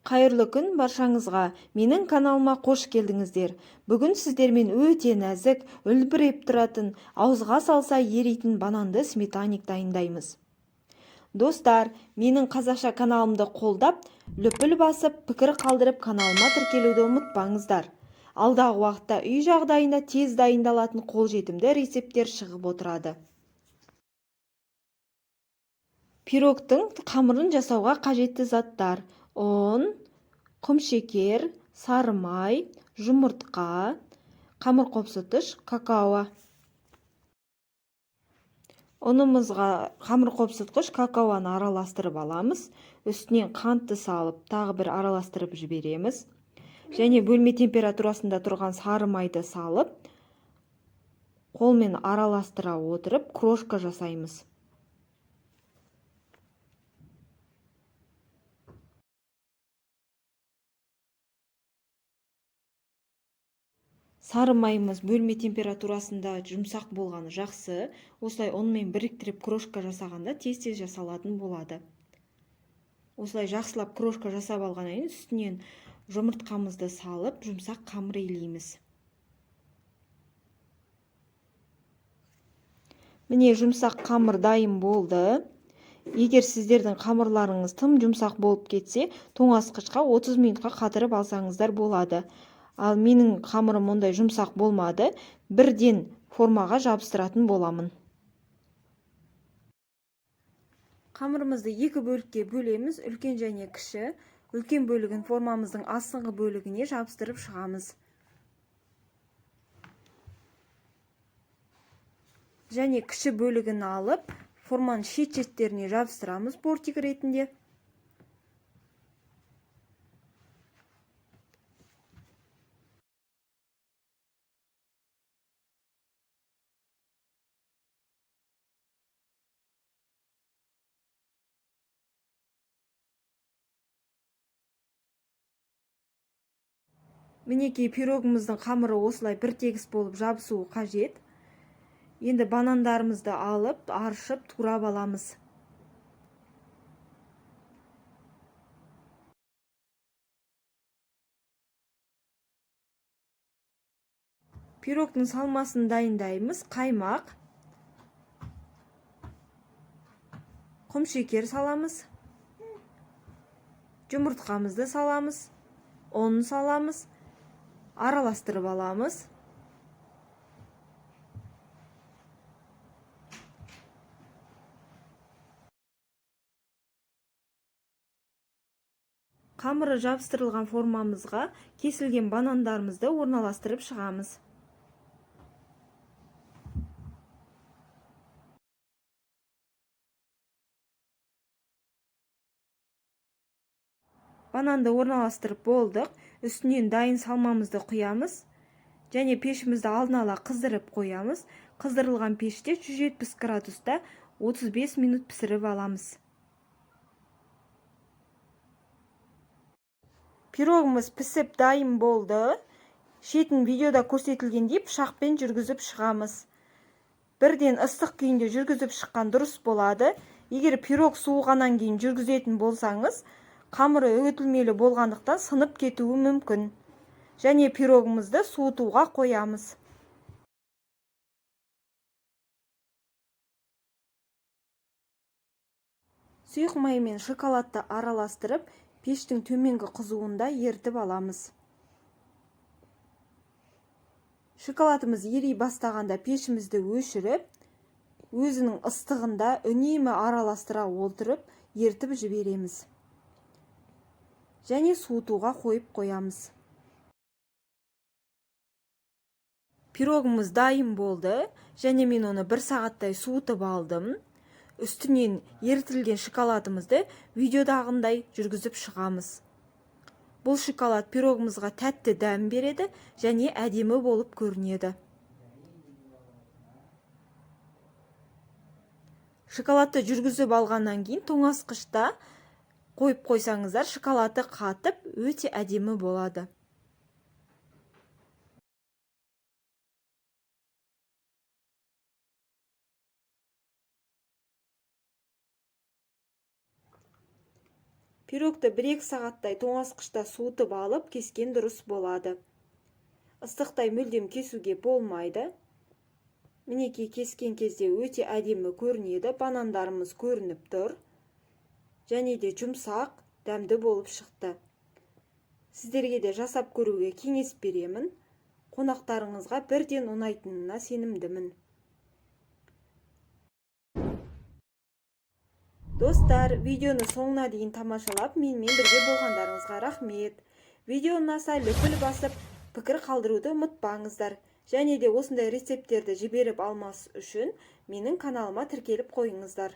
Қайырлы күн баршаңызға. Менің каналыма қош келдіңіздер. Бүгін сіздермен өте нәзік, үлбіреп тұратын, ауызға салса еритін бананды сметаник дайындаймыз. Достар, менің қазақша каналымды қолдап, лүпіл басып, пікір қалдырып, каналыма тіркелуді ұмытпаңыздар. Алдағы уақытта үй жағдайында тез дайындалатын қолжетімді рецепттер шығып отырады. Пирогтың қамырын жасауға қажетті заттар: ұн, құмшекер, сары май, жұмыртқа, қамыр қопсытқыш, какао. Ұнымызға қамыр қопсытқыш какаоны араластырып аламыз. Үстінен қантты салып, тағы бір араластырып жібереміз. Және бөлме температурасында тұрған сары майды салып, қолмен араластыра отырып, крошка жасаймыз. Сары майымыз бөлме температурасында жұмсақ болғаны жақсы. Осылай онымен біріктіріп крошка жасағанда тез-тез жасалатын болады. Осылай жақсылап крошка жасап алғаннан кейін үстінен жұмыртқамызды салып, жұмсақ қамыр илейміз. Міне жұмсақ қамыр дайын болды. Егер сіздердің қамырларыңыз тым жұмсақ болып кетсе, тоңазытқышқа 30 минутқа қатырып алсаңыздар болады. Ал менің қамырым ондай жұмсақ болмады, бірден формаға жабыстыратын боламын. Қамырымызды екі бөлікке бөлеміз, үлкен және кіші. Үлкен бөлігін формамыздың астыңғы бөлігіне жабыстырып шығамыз. Және кіші бөлігін алып, форманың шет-шеттеріне жабыстырамыз бортик ретінде. Мінекей пирогымыздың қамыры осылай бір тегіс болып жабысуы қажет. Енді банандарымызды алып, аршып, турап аламыз. Пирогтың салмасын дайындаймыз. Қаймақ, құмшекер саламыз, жұмыртқамызды саламыз, ұн саламыз, араластырып аламыз. Қамыры жабыстырылған формамызға кесілген банандарымызды орналастырып шығамыз. Бананды орналастырып болдық. Үстінен дайын салмамызды құямыз. Және пешімізді алдын ала қыздырып қоямыз. Қыздырылған пеште 170 градуста 35 минут пісіріп аламыз. Пирогымыз пісіп дайын болды. Шетін видеода көрсетілгендей пышақпен жүргізіп шығамыз. Бірден ыстық күйінде жүргізіп шыққан дұрыс болады. Егер пирог суығаннан кейін жүргізетін болсаңыз, қамыры үгітілмелі болғандықтан сынып кетуі мүмкін. Және пирогымызды суытуға қоямыз. Сұйық май мен шоколадты араластырып, пештің төменгі қызуында ерітіп аламыз. Шоколадымыз ери бастағанда пешімізді өшіріп, өзінің ыстығында үнемі араластыра отырып, ерітіп жібереміз. Және суытуға қойып қоямыз. Пирогымыз дайын болды. Және мен оны 1 сағаттай суытып алдым. Үстінен ерітілген шоколадымызды видеодағындай жүргізіп шығамыз. Бұл шоколад пирогымызға тәтті дәм береді және әдемі болып көрінеді. Шоколадты жүргізіп алғаннан кейін тоңазытқышта қойып қойсаңыздар, шоколады қатып, өте әдемі болады. Пирогты 1-2 сағаттай тоңазытқышта суытып алып кескен дұрыс болады. Ыстықтай мүлдем кесуге болмайды. Мінекей кескен кезде өте әдемі көрінеді, банандарымыз көрініп тұр. Және де жұмсақ, дәмді болып шықты. Сіздерге де жасап көруге кеңес беремін. Қонақтарыңызға бірден ұнайтынына сенімдімін. Достар, видеоны соңына дейін тамашалап, менімен бірге болғандарыңызға рахмет. Видео ұнаса лүпіл басып, пікір қалдыруды ұмытпаңыздар. Және де осындай рецепттерді жіберіп алмас үшін менің каналыма тіркеліп қойыңыздар.